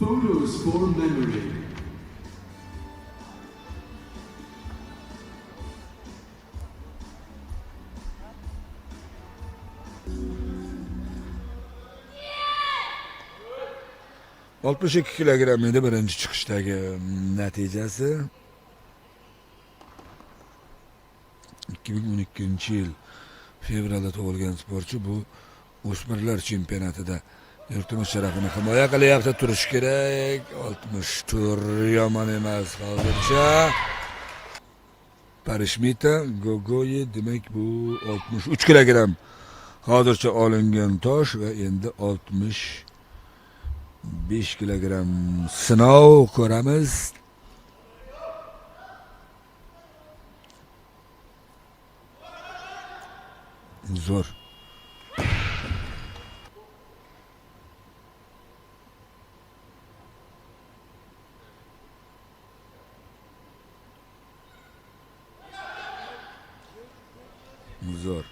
Photos for memory. Altmış 2 kilogram edi birinchi chiqishdagi natijasi. 2012-yil fevralda tug'ilgan sportchi bu o'smirlar chempionatida yurtimiz sharafini himoya qilyapti, turish kerak. 64 yomon emas hozircha. Parishmita Gogoyi, demak bu 63 kilogram hozircha olingan tosh va endi 65 kilogram sinov ko'ramiz. Zo'r. Zo'r.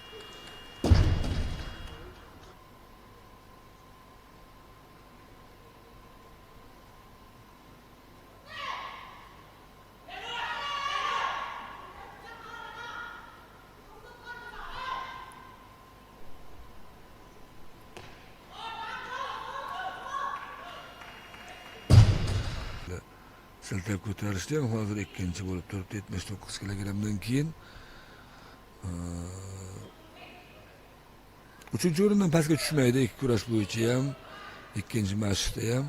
Siltab ko'tarishda ham hozir ikkinchi bo'lib turibdi 79 kilogramdan keyin. Uchinchi o'rindan pastga tushmaydi ikki kurash bo'yicha ham, ikkinchi mashqda ham.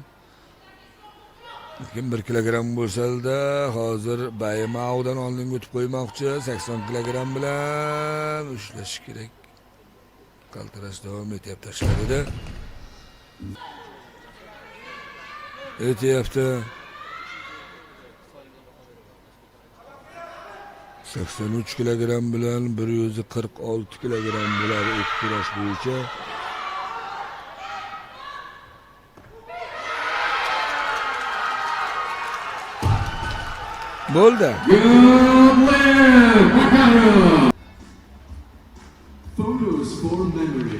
Lekin 1 kilogram bo'lsa-da, hozir Baymaudan oldinga o'tib qo'ymoqchi, 80 kilogram bilan ushlash kerak. Qaltirash davom etyapti tashqarida. Etyapti. 83 kilogram bilan 146 kilogram bo'ladi ikki kurash bo'yicha. Bo'ldi. Photos for memory.